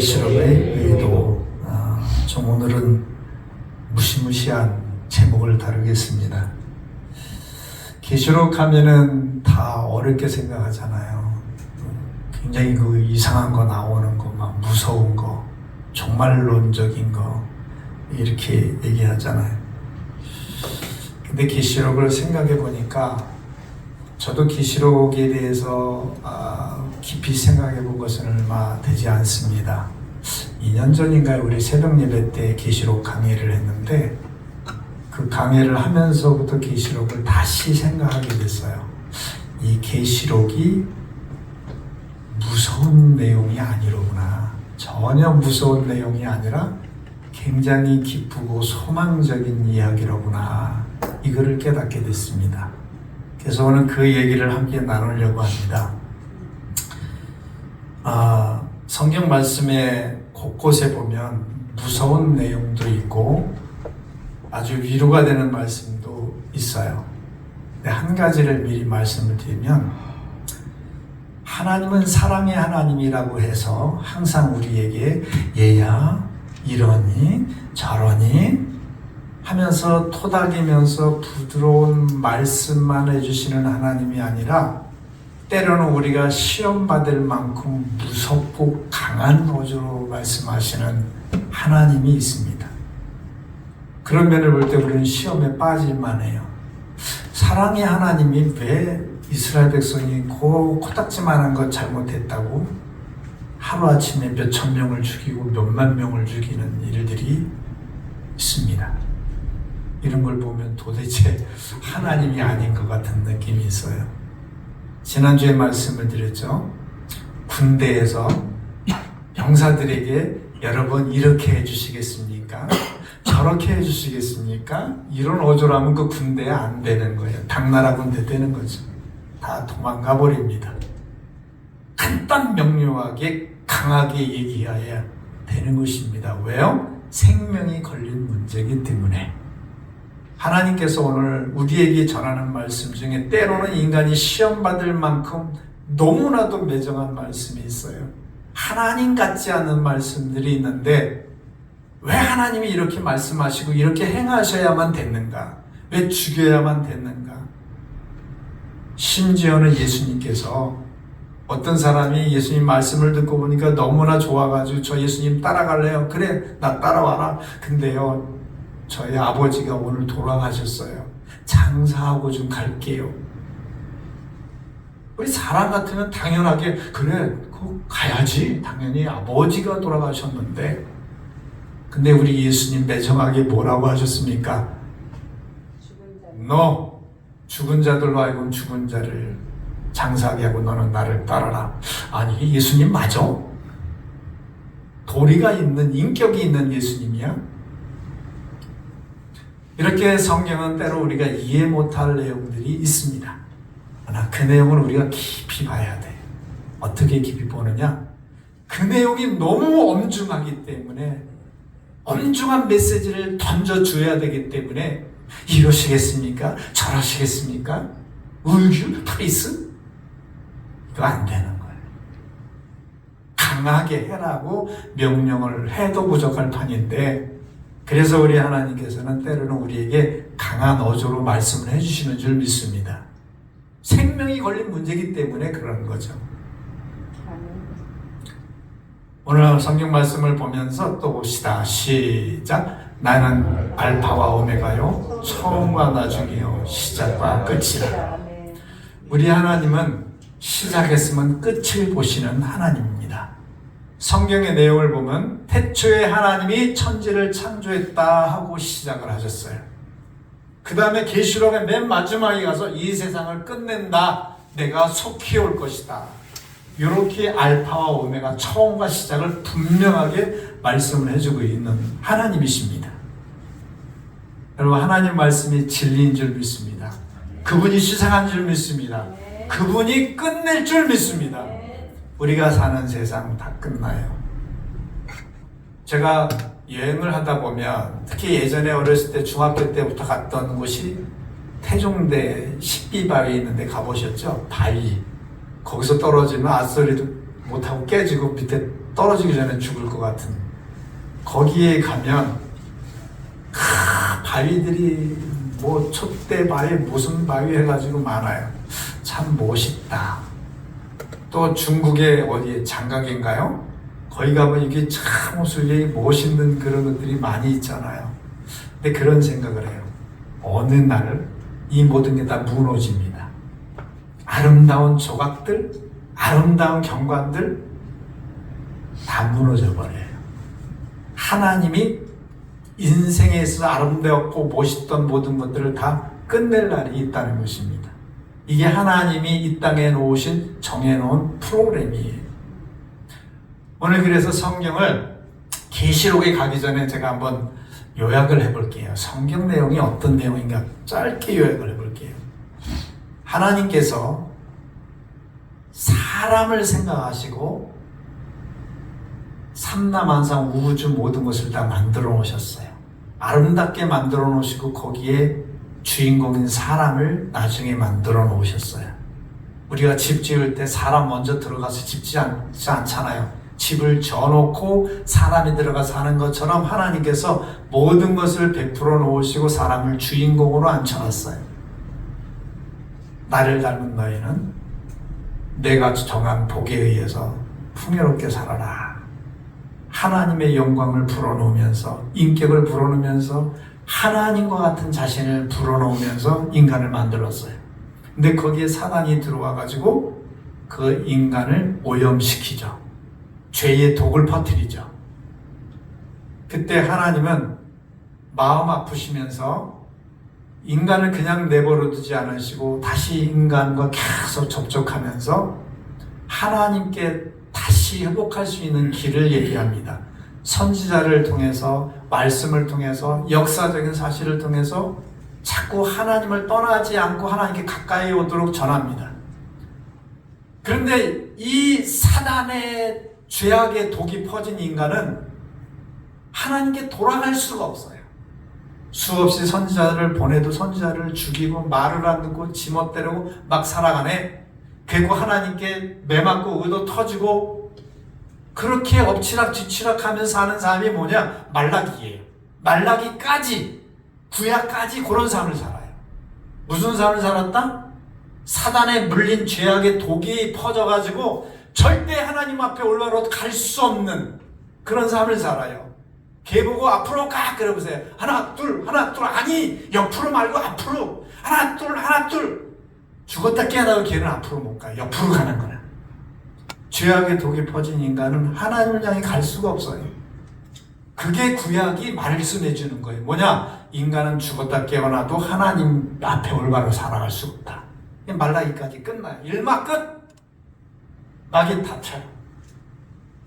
계시록의 의도. 좀 오늘은 무시무시한 제목을 다루겠습니다. 계시록 하면은 다 어렵게 생각하잖아요. 굉장히 그 이상한 거 나오는 거, 막 무서운 거, 종말론적인 거 이렇게 얘기하잖아요. 근데 계시록을 생각해 보니까 저도 계시록에 대해서 깊이 생각해 본 것은 얼마 되지 않습니다. 2년 전인가요? 우리 새벽 예배 때 계시록 강의를 했는데 그 강의를 하면서부터 계시록을 다시 생각하게 됐어요. 이 계시록이 무서운 내용이 아니로구나. 전혀 무서운 내용이 아니라 굉장히 기쁘고 소망적인 이야기로구나. 이거를 깨닫게 됐습니다. 그래서 오늘 그 얘기를 함께 나누려고 합니다. 성경 말씀에 곳곳에 보면 무서운 내용도 있고 아주 위로가 되는 말씀도 있어요. 근데 한 가지를 미리 말씀을 드리면, 하나님은 사랑의 하나님이라고 해서 항상 우리에게 얘야 이러니 저러니 하면서 토닥이면서 부드러운 말씀만 해주시는 하나님이 아니라 때로는 우리가 시험받을 만큼 무섭고 강한 어조로 말씀하시는 하나님이 있습니다. 그런 면을 볼 때 우리는 시험에 빠질만 해요. 사랑의 하나님이 왜 이스라엘 백성이 코딱지만한 것 잘못했다고 하루아침에 몇천 명을 죽이고 몇만 명을 죽이는 일들이 있습니다. 이런 걸 보면 도대체 하나님이 아닌 것 같은 느낌이 있어요. 지난주에 말씀을 드렸죠. 군대에서 병사들에게 여러분 이렇게 해주시겠습니까? 저렇게 해주시겠습니까? 이런 어조라면 그 당대에 안 되는 거예요. 당나라 군대 되는 거죠. 다 도망가 버립니다. 간단 명료하게 강하게 얘기해야 되는 것입니다. 왜요? 생명이 걸린 문제이기 때문에. 하나님께서 오늘 우리에게 전하는 말씀 중에 때로는 인간이 시험받을 만큼 너무나도 매정한 말씀이 있어요. 하나님 같지 않은 말씀들이 있는데 왜 하나님이 이렇게 말씀하시고 이렇게 행하셔야만 됐는가? 왜 죽여야만 됐는가? 심지어는 예수님께서 어떤 사람이 예수님 말씀을 듣고 보니까 너무나 좋아가지고 저 예수님 따라갈래요? 그래, 나 따라와라. 근데요, 저희 아버지가 오늘 돌아가셨어요. 장사하고 좀 갈게요. 우리 사람 같으면 당연하게 그래, 그거 가야지. 당연히 아버지가 돌아가셨는데. 근데 우리 예수님 매정하게 뭐라고 하셨습니까? 너 죽은 자들로 하여금 죽은 자를 장사하게 하고 너는 나를 따라라. 아니, 예수님 맞아? 도리가 있는, 인격이 있는 예수님이야? 이렇게 성경은 때로 우리가 이해 못할 내용들이 있습니다. 그러나 그 내용을 우리가 깊이 봐야 돼. 어떻게 깊이 보느냐? 그 내용이 너무 엄중하기 때문에 엄중한 메시지를 던져줘야 되기 때문에 이러시겠습니까? 저러시겠습니까? 울규? 프리스? 이거 안 되는 거예요. 강하게 해라고 명령을 해도 부족할 판인데, 그래서 우리 하나님께서는 때로는 우리에게 강한 어조로 말씀을 해주시는 줄 믿습니다. 생명이 걸린 문제이기 때문에 그런 거죠. 오늘 성경 말씀을 보면서 또 봅시다. 시작. 나는 알파와 오메가요, 처음과 나중이요, 시작과 끝이라. 우리 하나님은 시작했으면 끝을 보시는 하나님입니다. 성경의 내용을 보면 태초에 하나님이 천지를 창조했다 하고 시작을 하셨어요. 그 다음에 계시록의 맨 마지막에 가서 이 세상을 끝낸다, 내가 속히 올 것이다, 이렇게 알파와 오메가, 처음과 시작을 분명하게 말씀을 해주고 있는 하나님이십니다. 여러분, 하나님 말씀이 진리인 줄 믿습니다. 그분이 시작한 줄 믿습니다. 그분이 끝낼 줄 믿습니다. 우리가 사는 세상 다 끝나요. 제가 여행을 하다 보면, 특히 예전에 어렸을 때 중학교 때부터 갔던 곳이 태종대 십비바위 있는데 가보셨죠? 바위. 거기서 떨어지면 아싸리도 못하고 깨지고 밑에 떨어지기 전에 죽을 것 같은, 거기에 가면 바위들이 뭐 촛대 바위 무슨 바위 해가지고 많아요. 참 멋있다. 또 중국의 어디에 장각인가요? 거기 가면 이게 참 모습이 멋있는 그런 것들이 많이 있잖아요. 근데 그런 생각을 해요. 어느 날 이 모든 게 다 무너집니다. 아름다운 조각들, 아름다운 경관들 다 무너져 버려요. 하나님이 인생에 있어서 아름다웠고 멋있던 모든 것들을 다 끝낼 날이 있다는 것입니다. 이게 하나님이 이 땅에 놓으신, 정해놓은 프로그램이에요. 오늘 그래서 성경을 계시록에 가기 전에 제가 한번 요약을 해볼게요. 성경 내용이 어떤 내용인가 짧게 요약을 해볼게요. 하나님께서 사람을 생각하시고 삼라만상 우주 모든 것을 다 만들어 놓으셨어요. 아름답게 만들어 놓으시고 거기에 주인공인 사람을 나중에 만들어 놓으셨어요. 우리가 집 지을 때 사람 먼저 들어가서 짓지 않잖아요. 집을 져놓고 사람이 들어가서 사는 것처럼 하나님께서 모든 것을 베풀어 놓으시고 사람을 주인공으로 앉혀놨어요. 나를 닮은 너희는 내가 정한 복에 의해서 풍요롭게 살아라. 하나님의 영광을 불어넣으면서, 인격을 불어넣으면서 하나님과 같은 자신을 불어넣으면서 인간을 만들었어요. 근데 거기에 사단이 들어와가지고 그 인간을 오염시키죠. 죄의 독을 퍼뜨리죠. 그때 하나님은 마음 아프시면서 인간을 그냥 내버려 두지 않으시고 다시 인간과 계속 접촉하면서 하나님께 다시 회복할 수 있는 길을 얘기합니다. 선지자를 통해서, 말씀을 통해서, 역사적인 사실을 통해서 자꾸 하나님을 떠나지 않고 하나님께 가까이 오도록 전합니다. 그런데 이 사단의 죄악의 독이 퍼진 인간은 하나님께 돌아갈 수가 없어요. 수없이 선지자를 보내도 선지자를 죽이고 말을 안 듣고 지멋대로 막 살아가네. 결국 하나님께 매맞고 의도 터지고 그렇게 엎치락 뒤치락 하면서 사는 사람이 뭐냐? 말라기예요. 말라기까지, 구약까지 그런 삶을 살아요. 무슨 삶을 살았다? 사단에 물린 죄악의 독이 퍼져가지고 절대 하나님 앞에 올바로 갈 수 없는 그런 삶을 살아요. 걔 보고 앞으로 가 그러보세요. 하나 둘 아니 옆으로 말고 앞으로 하나 둘 죽었다 깨어나도 걔는 앞으로 못 가요. 옆으로 가는 거야. 죄악의 독이 퍼진 인간은 하나님을 향해 갈 수가 없어요. 그게 구약이 말씀해 주는 거예요. 뭐냐? 인간은 죽었다 깨어나도 하나님 앞에 올바로 살아갈 수 없다. 말라기까지 끝나요. 일막 끝. 낙이 닫혀요.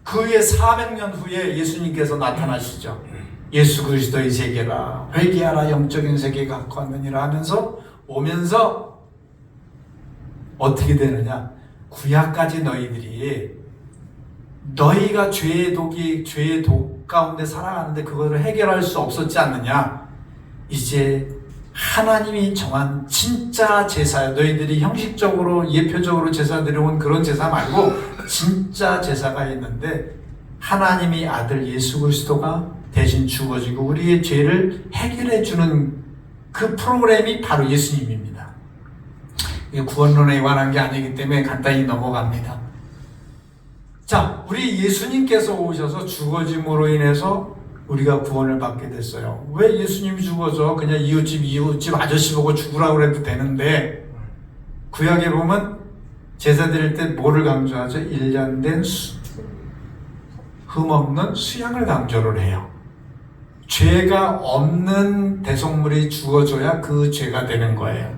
그 후에 400년 후에 예수님께서 나타나시죠. 예수 그리스도의 세계라, 회개하라, 영적인 세계 갖고 왔느니라 하면서 오면서 어떻게 되느냐? 구약까지 너희가 죄의 독 가운데 살아가는데 그것을 해결할 수 없었지 않느냐? 이제 하나님이 정한 진짜 제사야. 너희들이 형식적으로 예표적으로 제사 드려온 그런 제사 말고 진짜 제사가 있는데 하나님이 아들 예수 그리스도가 대신 죽어지고 우리의 죄를 해결해 주는 그 프로그램이 바로 예수님입니다. 이게 구원론에 관한 게 아니기 때문에 간단히 넘어갑니다. 자, 우리 예수님께서 오셔서 죽어짐으로 인해서 우리가 구원을 받게 됐어요. 왜 예수님이 죽어서 그냥 이웃집 아저씨 보고 죽으라고 해도 되는데, 구약에 보면 제사 드릴 때 뭐를 강조하죠? 1년 된 흠없는 수양을 강조를 해요. 죄가 없는 대속물이 죽어줘야 그 죄가 되는 거예요.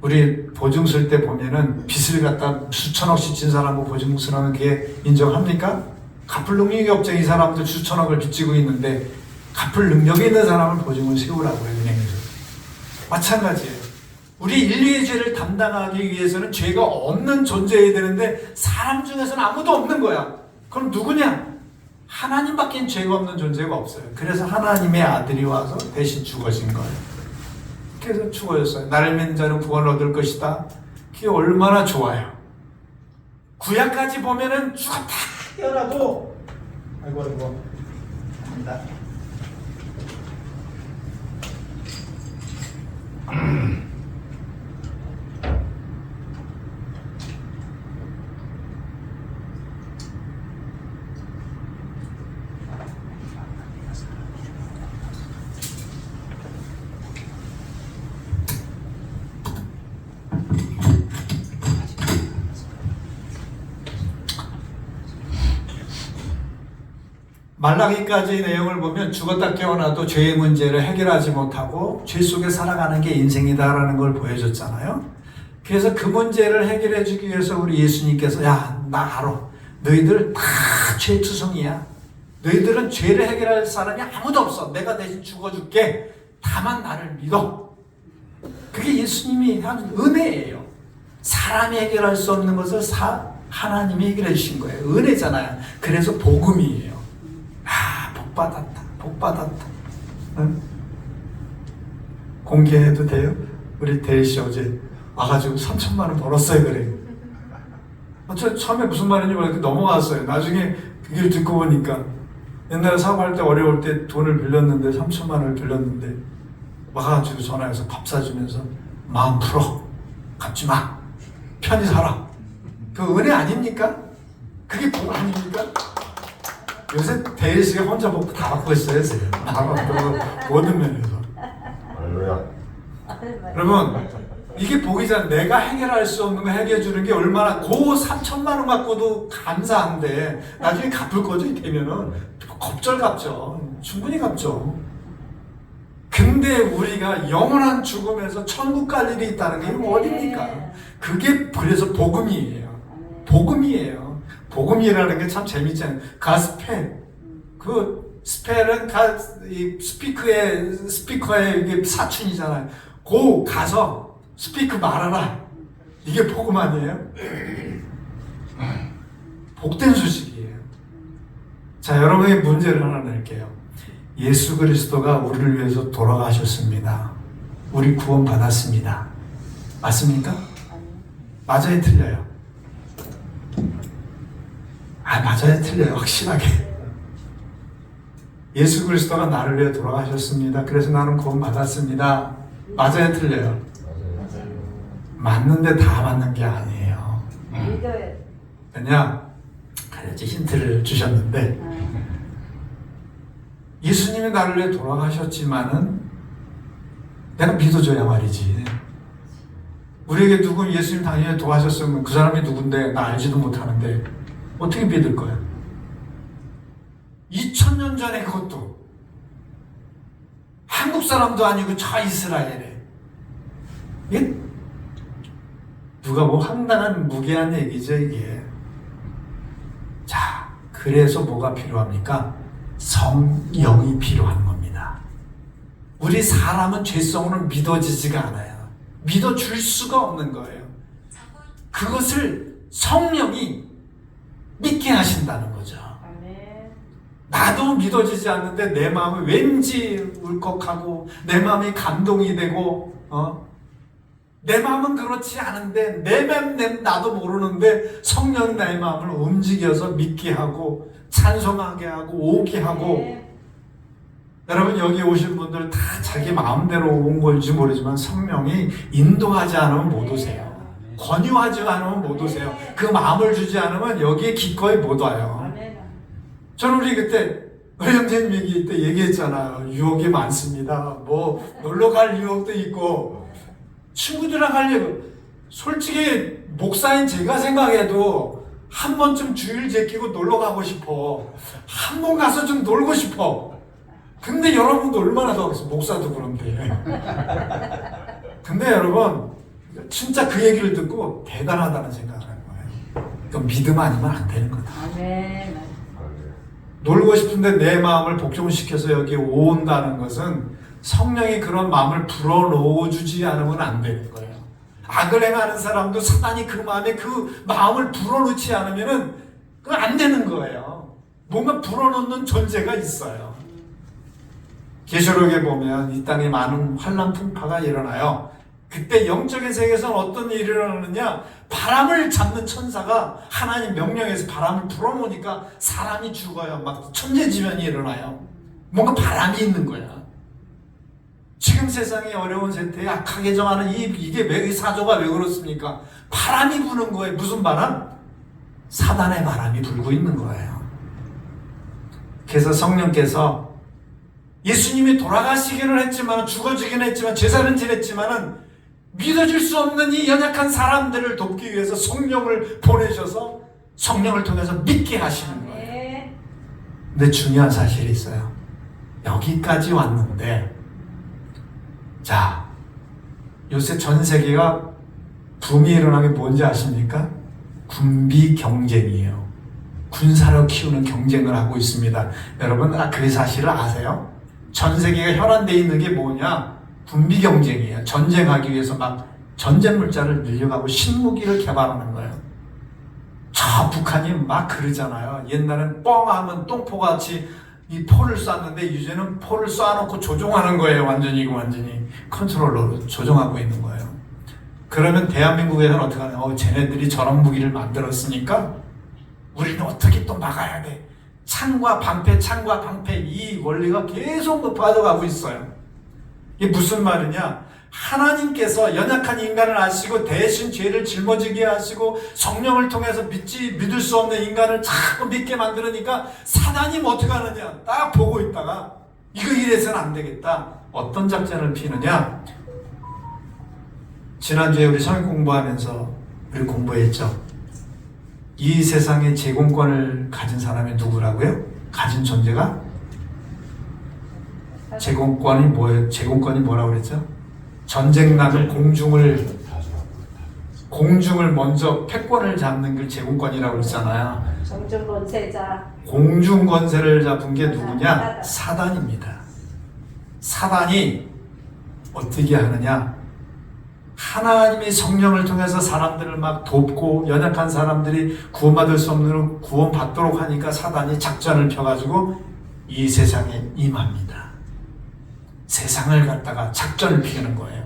우리 보증 쓸 때 보면은 빚을 갖다 수천억씩 진 사람하고 보증 쓰라는 게 인정합니까? 갚을 능력이 없죠. 이 사람들 수천억을 빚지고 있는데 갚을 능력이 있는 사람을 보증을 세우라고 해요. 은행에서. 마찬가지예요. 우리 인류의 죄를 담당하기 위해서는 죄가 없는 존재여야 되는데 사람 중에서는 아무도 없는 거야. 그럼 누구냐? 하나님밖에 죄가 없는 존재가 없어요. 그래서 하나님의 아들이 와서 대신 죽어진 거예요. 그래서 죽어졌어요. 나를 믿는 자는 구원을 얻을 것이다. 그게 얼마나 좋아요. 구약까지 보면은 죽었다 깨어나도 아이고 합니다. 말라기까지 내용을 보면 죽었다 깨어나도 죄의 문제를 해결하지 못하고 죄 속에 살아가는 게 인생이다라는 걸 보여줬잖아요. 그래서 그 문제를 해결해 주기 위해서 우리 예수님께서 야, 나 알아. 너희들 다 죄투성이야. 너희들은 죄를 해결할 사람이 아무도 없어. 내가 대신 죽어줄게. 다만 나를 믿어. 그게 예수님이 하는 은혜예요. 사람이 해결할 수 없는 것을 하나님이 해결해 주신 거예요. 은혜잖아요. 그래서 복음이에요. 복 받았다. 응? 공개해도 돼요? 우리 대리씨 어제 와가지고 3천만 원 벌었어요 그래. 저 처음에 무슨 말인지 모르겠고 넘어갔어요. 나중에 그 얘기를 듣고 보니까 옛날에 사업할 때 어려울 때 돈을 빌렸는데 3천만 원을 빌렸는데 와가지고 전화해서 밥 사주면서 마음 풀어. 갚지 마. 편히 살아. 그 은혜 아닙니까? 그게 복 아닙니까? 요새 대리씨가 혼자 먹고 다 받고 있어요. 모든 면에서. 여러분 이게 복이잖아요. 내가 해결할 수 없는 거 해결해 주는 게 얼마나 그 3천만 원 갖고도 감사한데 나중에 갚을 거죠. 되면은 겁절 갚죠. 충분히 갚죠. 근데 우리가 영원한 죽음에서 천국 갈 일이 있다는 게 어딥니까? 그게 그래서 복음이에요. 복음이에요. 복음이라는 게 참 재밌잖아요. 가스펠. 그 스펠은 스피커의 이게 사춘이잖아요. 고 가서 스피커 말하라. 이게 복음 아니에요? 복된 소식이에요. 자, 여러분의 문제를 하나 낼게요. 예수 그리스도가 우리를 위해서 돌아가셨습니다. 우리 구원 받았습니다. 맞습니까? 맞아요, 틀려요? 맞아요, 틀려요. 확실하게. 예수 그리스도가 나를 위해 돌아가셨습니다. 그래서 나는 구원 받았습니다. 맞아요, 틀려요? 맞는데 다 맞는 게 아니에요. 왜냐? 그래야지 힌트를 주셨는데 예수님이 나를 위해 돌아가셨지만은 내가 믿어줘야 말이지. 우리에게 누구 예수님 당연히 도와셨으면 그 사람이 누군데 나 알지도 못하는데 어떻게 믿을 거야? 2000년 전에 그것도 한국 사람도 아니고 저 이스라엘에 이게 누가 뭐 황당한 무게한 얘기죠 이게. 자, 그래서 뭐가 필요합니까? 성령이 필요한 겁니다. 우리 사람은 죄성으로 믿어지지가 않아요. 믿어줄 수가 없는 거예요. 그것을 성령이 믿게 하신다는 거죠. 나도 믿어지지 않는데 내 마음이 왠지 울컥하고 내 마음이 감동이 되고 내 마음은 그렇지 않은데 나도 모르는데 성령이 나의 마음을 움직여서 믿게 하고 찬송하게 하고 오게 하고. 여러분 여기 오신 분들 다 자기 마음대로 온 걸지 모르지만 성령이 인도하지 않으면 못 오세요. 권유하지 않으면 못 오세요. 그 마음을 주지 않으면 여기에 기꺼이 못 와요. 저는 우리 그때 형제님 얘기 때 얘기했잖아요. 유혹이 많습니다. 뭐 놀러 갈 유혹도 있고 친구들이랑 가려고. 솔직히 목사인 제가 생각해도 한 번쯤 주일 제끼고 놀러 가고 싶어. 한 번 가서 좀 놀고 싶어. 근데 여러분도 얼마나 더 하겠어. 목사도 그런데. 근데 여러분 진짜 그 얘기를 듣고 대단하다는 생각을 하는 거예요. 그럼 믿음 아니면 안 되는 거다. 아멘. 놀고 싶은데 내 마음을 복종시켜서 여기 온다는 것은 성령이 그런 마음을 불어넣어주지 않으면 안 되는 거예요. 악을 행하는 사람도 사단이 그 마음에 그 마음을 불어넣지 않으면 그건 안 되는 거예요. 뭔가 불어넣는 존재가 있어요. 계시록에 보면 이 땅에 많은 환난 풍파가 일어나요. 그때 영적인 세계에서는 어떤 일이 일어나느냐, 바람을 잡는 천사가 하나님 명령해서 바람을 불어놓으니까 사람이 죽어요. 막 천재지변이 일어나요. 뭔가 바람이 있는 거야. 지금 세상의 어려운 세태에 악하게 정하는 이게 왜, 이 사조가 왜 그렇습니까? 바람이 부는 거예요. 무슨 바람? 사단의 바람이 불고 있는 거예요. 그래서 성령께서 예수님이 돌아가시기는 했지만, 죽어지긴 했지만, 제사는 지냈지만은 믿어질 수 없는 이 연약한 사람들을 돕기 위해서 성령을 보내셔서 성령을 통해서 믿게 하시는 거예요. 근데 중요한 사실이 있어요. 여기까지 왔는데, 자, 요새 전 세계가 붐이 일어나는 게 뭔지 아십니까? 군비 경쟁이에요. 군사력 키우는 경쟁을 하고 있습니다. 여러분, 그 사실을 아세요? 전 세계가 혈안되어 있는 게 뭐냐? 군비 경쟁이에요. 전쟁하기 위해서 막 전쟁 물자를 늘려가고 신무기를 개발하는 거예요. 저 북한이 막 그러잖아요. 옛날엔 뻥 하면 똥포같이 이 포를 쐈는데 이제는 포를 쏴놓고 조종하는 거예요. 완전히 컨트롤러로 조종하고 있는 거예요. 그러면 대한민국에서는 어떻게 하냐? 쟤네들이 저런 무기를 만들었으니까 우리는 어떻게 또 막아야 돼? 창과 방패 이 원리가 계속 빠져가고 있어요. 이게 무슨 말이냐? 하나님께서 연약한 인간을 아시고 대신 죄를 짊어지게 하시고 성령을 통해서 믿을 수 없는 인간을 자꾸 믿게 만들으니까 사단이 어떻게 하느냐? 딱 보고 있다가 이거 이래서는 안 되겠다. 어떤 작전을 피느냐? 지난주에 우리 성경 공부하면서 우리 공부했죠. 이 세상의 제공권을 가진 사람이 누구라고요? 가진 존재가? 제공권이 뭐예요? 제공권이 뭐라고 그랬죠? 전쟁 나면 공중을 먼저 패권을 잡는 걸 제공권이라고 그랬잖아요. 공중권세자. 공중권세를 잡은 게 누구냐? 사단입니다. 사단이 어떻게 하느냐? 하나님이 성령을 통해서 사람들을 막 돕고 연약한 사람들이 구원받을 수 없는 구원받도록 하니까 사단이 작전을 펴가지고 이 세상에 임합니다. 세상을 갖다가 작전을 피우는 거예요.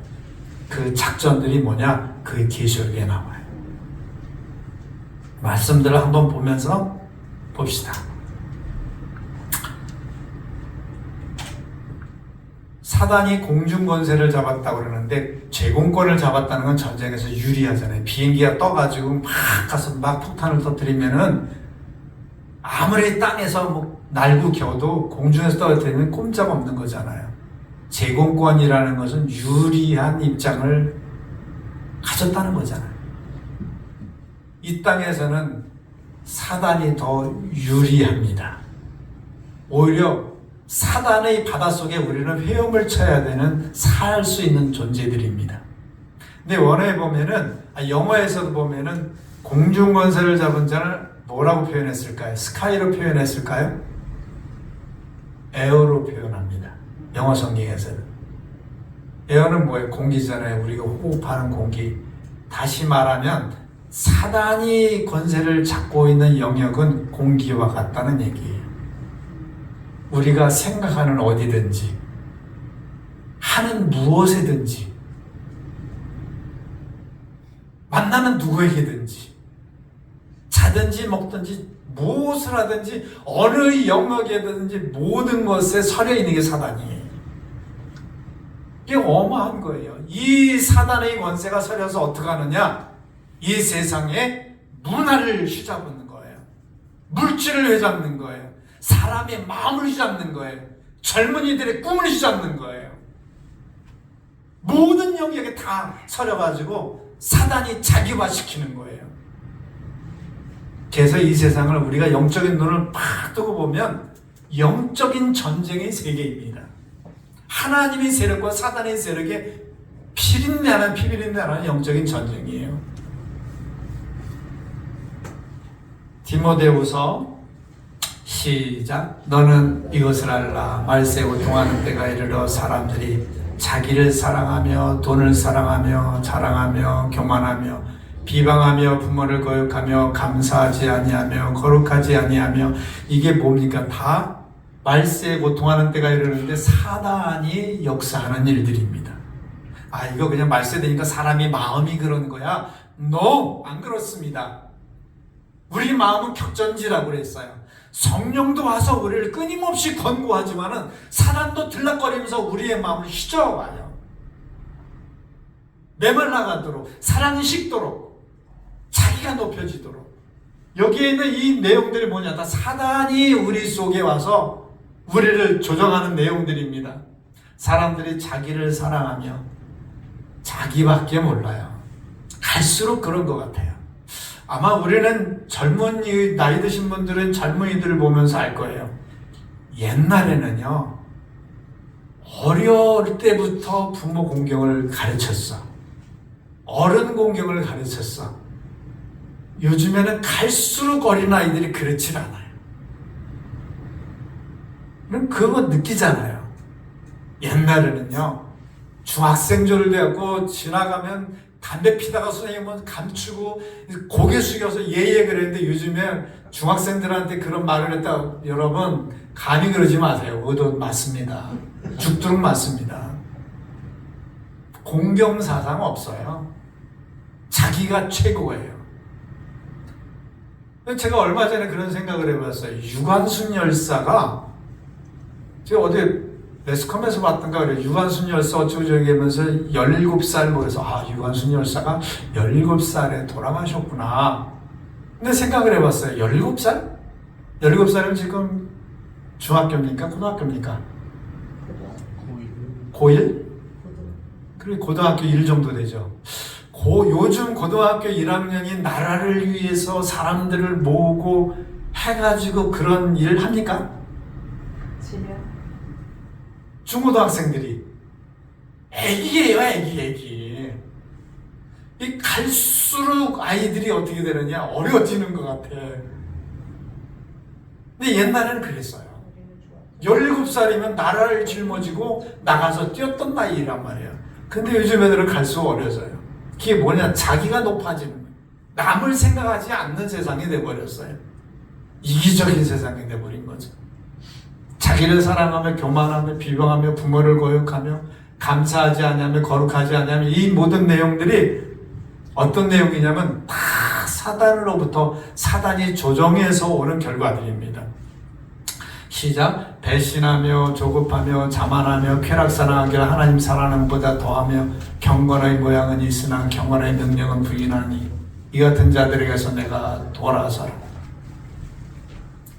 그 작전들이 뭐냐? 그게 계시록에 나와요. 말씀들을 한번 보면서 봅시다. 사단이 공중권세를 잡았다고 그러는데 제공권을 잡았다는 건 전쟁에서 유리하잖아요. 비행기가 떠가지고 막 가서 막 폭탄을 터뜨리면은 아무리 땅에서 뭐 날고 겨도 공중에서 떨어뜨리면 꼼짝없는 거잖아요. 제공권이라는 것은 유리한 입장을 가졌다는 거잖아요. 이 땅에서는 사단이 더 유리합니다. 오히려 사단의 바닷속에 우리는 헤엄을 쳐야 되는 살 수 있는 존재들입니다. 근데 원어에 보면은 영어에서도 보면은 공중권세를 잡은 자를 뭐라고 표현했을까요? 스카이로 표현했을까요? 에어로 표현합니다. 영어 성경에서는. 에어는 뭐예요? 공기잖아요. 우리가 호흡하는 공기. 다시 말하면 사단이 권세를 잡고 있는 영역은 공기와 같다는 얘기예요. 우리가 생각하는 어디든지 하는 무엇에든지 만나는 누구에게든지 자든지 먹든지 무엇을 하든지 어느 영역에든지 모든 것에 서려 있는 게 사단이에요. 이게 어마한 거예요. 이 사단의 권세가 서려서 어떻게 하느냐? 이 세상에 문화를 휘잡는 거예요. 물질을 휘잡는 거예요. 사람의 마음을 휘잡는 거예요. 젊은이들의 꿈을 휘잡는 거예요. 모든 영역에 다 서려가지고 사단이 자기화시키는 거예요. 그래서 이 세상을 우리가 영적인 눈을 팍 뜨고 보면 영적인 전쟁의 세계입니다. 하나님의 세력과 사단의 세력의 피비린내하는 영적인 전쟁이에요. 디모데후서 시작. 너는 이것을 알라. 말세 고통하는 때가 이르러 사람들이 자기를 사랑하며 돈을 사랑하며 자랑하며 교만하며 비방하며 부모를 거역하며 감사하지 아니하며 거룩하지 아니하며 이게 뭡니까? 다 말세 고통하는 때가 이르는데 사단이 역사하는 일들입니다. 아, 이거 그냥 말세되니까 사람이 마음이 그러는 거야. No, 안 그렇습니다. 우리 마음은 격전지라고 그랬어요. 성령도 와서 우리를 끊임없이 권고하지만은 사단도 들락거리면서 우리의 마음을 휘저어와요. 메말라가도록, 사랑이 식도록, 자기가 높여지도록. 여기에 있는 이 내용들이 뭐냐? 다 사단이 우리 속에 와서 우리를 조정하는 내용들입니다. 사람들이 자기를 사랑하며 자기밖에 몰라요. 갈수록 그런 것 같아요. 아마 우리는 나이 드신 분들은 젊은이들을 보면서 알 거예요. 옛날에는요, 어릴 때부터 부모 공경을 가르쳤어. 어른 공경을 가르쳤어. 요즘에는 갈수록 어린아이들이 그렇질 않아요. 그럼 그거 느끼잖아요. 옛날에는요, 중학생조를 되었고 지나가면 담배 피다가 선생님은 감추고 고개 숙여서 예예 그랬는데 요즘에 중학생들한테 그런 말을 했다. 여러분 감히 그러지 마세요. 그것도 맞습니다. 죽도록 맞습니다. 공경사상 없어요. 자기가 최고예요. 제가 얼마 전에 그런 생각을 해봤어요. 유관순 열사가 제가 어디 매스컴에서 봤던가 그래요. 유관순 열사 어쩌고 저쩌고 하면서 17살 그래서 유관순 열사가 17살에 돌아가셨구나. 근데 생각을 해봤어요. 17살? 17살이면 지금 중학교입니까? 고등학교입니까? 고1? 그래 고등학교 1 정도 되죠. 요즘 고등학교 1학년이 나라를 위해서 사람들을 모으고 해가지고 그런 일을 합니까? 중고등학생들이 애기예요, 애기. 이 갈수록 아이들이 어떻게 되느냐 어려워지는 것 같아. 근데 옛날에는 그랬어요. 17살이면 나라를 짊어지고 나가서 뛰었던 나이란 말이에요. 근데 요즘 애들은 갈수록 어려져요. 그게 뭐냐? 자기가 높아지는 거예요. 남을 생각하지 않는 세상이 돼버렸어요. 이기적인 세상이 돼버린 거죠. 자기를 사랑하며 교만하며 비방하며 부모를 거역하며 감사하지 않으며 거룩하지 않으며 이 모든 내용들이 어떤 내용이냐면 다 사단으로부터 사단이 조정해서 오는 결과들입니다. 시작. 배신하며 조급하며 자만하며 쾌락사랑하게 하나님 사랑하는 것보다 더하며 경건의 모양은 있으나 경건의 능력은 부인하니 이 같은 자들에게서 내가 돌아서라.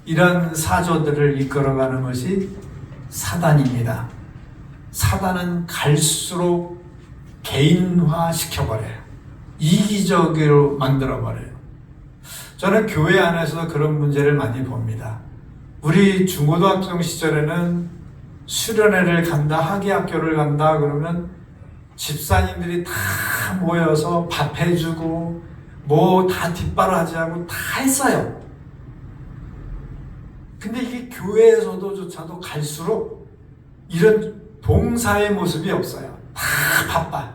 이런 사조들을 이끌어가는 것이 사단입니다. 사단은 갈수록 개인화시켜버려요. 이기적으로 만들어버려요. 저는 교회 안에서도 그런 문제를 많이 봅니다. 우리 중고등학생 시절에는 수련회를 간다, 학예학교를 간다 그러면 집사님들이 다 모여서 밥 해주고 뭐 다 뒷바라지하고 다 했어요. 근데 이게 교회에서도조차도 갈수록 이런 봉사의 모습이 없어요. 다 바빠.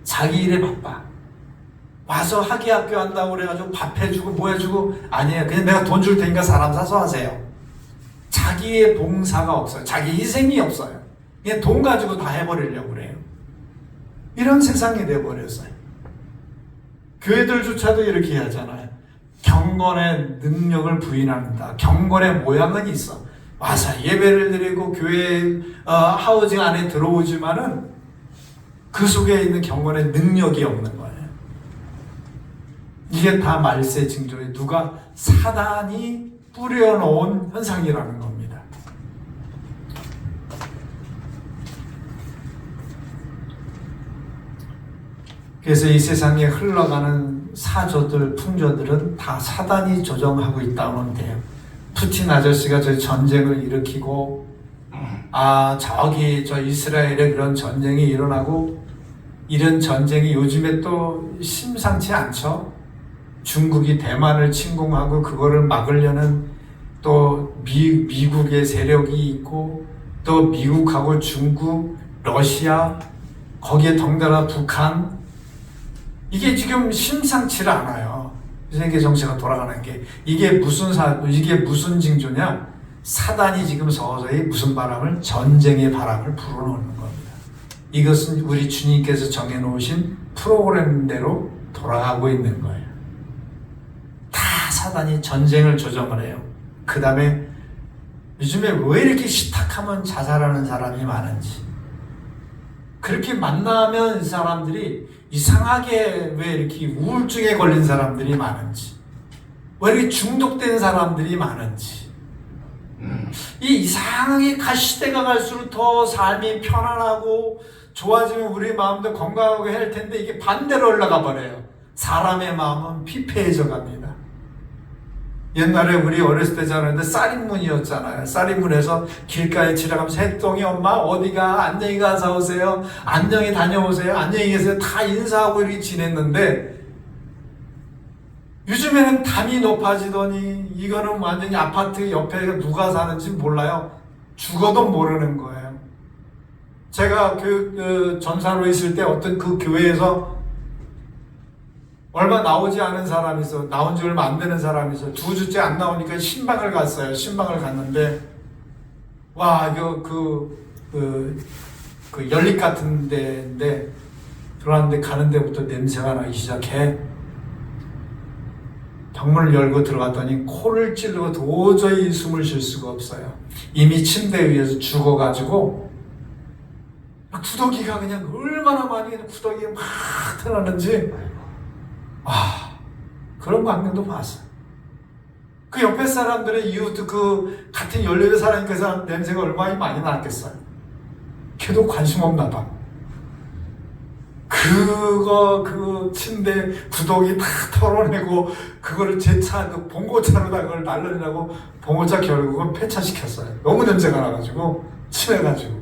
자기 일에 바빠. 와서 학예학교 한다고 그래가지고 밥 해주고 뭐 해주고 아니에요. 그냥 내가 돈 줄 테니까 사람 사서 하세요. 자기의 봉사가 없어요. 자기 희생이 없어요. 그냥 돈 가지고 다 해버리려고 그래요. 이런 세상이 돼버렸어요. 교회들조차도 이렇게 하잖아요. 경건의 능력을 부인한다. 경건의 모양은 있어. 와서 예배를 드리고 교회 하우징 안에 들어오지만은 그 속에 있는 경건의 능력이 없는 거예요. 이게 다 말세 징조에 누가 사단이 뿌려놓은 현상이라는 겁니다. 그래서 이 세상에 흘러가는 사조들, 풍조들은 다 사단이 조정하고 있다면 돼요. 푸틴 아저씨가 저 전쟁을 일으키고 저기 저 이스라엘에 그런 전쟁이 일어나고 이런 전쟁이 요즘에 또 심상치 않죠. 중국이 대만을 침공하고 그거를 막으려는 또 미국의 세력이 있고 또 미국하고 중국, 러시아 거기에 덩달아 북한 이게 지금 심상치를 않아요. 세계 정세가 돌아가는 게 이게 무슨 징조냐? 사단이 지금 서서히 무슨 전쟁의 바람을 불어넣는 겁니다. 이것은 우리 주님께서 정해놓으신 프로그램대로 돌아가고 있는 거예요. 다 사단이 전쟁을 조정을 해요. 그 다음에 요즘에 왜 이렇게 식탁하면 자살하는 사람이 많은지, 그렇게 만나면 이 사람들이 이상하게 왜 이렇게 우울증에 걸린 사람들이 많은지, 왜 이렇게 중독된 사람들이 많은지, 이 이상하게 시대가 갈수록 더 삶이 편안하고 좋아지면 우리 마음도 건강하고 할 텐데 이게 반대로 올라가 버려요. 사람의 마음은 피폐해져 갑니다. 옛날에 우리 어렸을 때 자랐는데 쌀인문이었잖아요. 쌀인문에서 길가에 지나가면서 햇동이 엄마 어디가, 안녕히 가서 오세요, 안녕히 다녀오세요, 안녕히 계세요 다 인사하고 이렇게 지냈는데, 요즘에는 담이 높아지더니 이거는 완전히 아파트 옆에 누가 사는지 몰라요. 죽어도 모르는 거예요. 제가 그 전사로 있을 때 어떤 그 교회에서 얼마 나오지 않은 사람이 있어. 나온 지 얼마 안 되는 사람이 있어. 2주째 안 나오니까 신방을 갔어요. 신방을 갔는데, 와, 그 연립 같은 데인데, 들어왔는데 가는 데부터 냄새가 나기 시작해. 방문을 열고 들어갔더니 코를 찌르고 도저히 숨을 쉴 수가 없어요. 이미 침대 위에서 죽어가지고, 구더기가 그냥 얼마나 많이 구더기가 막 드러나는지, 그런 광경도 봤어요. 그 옆에 사람들의 이웃도 그 같은 연령의 사람이니까 그 사람 냄새가 얼마나 많이 났겠어요. 걔도 관심 없나 봐. 그 침대 구더기 다 털어내고 그거를 제 차, 그 봉고차로다 그걸 날려내라고 봉고차 결국은 폐차시켰어요. 너무 냄새가 나가지고 친해가지고.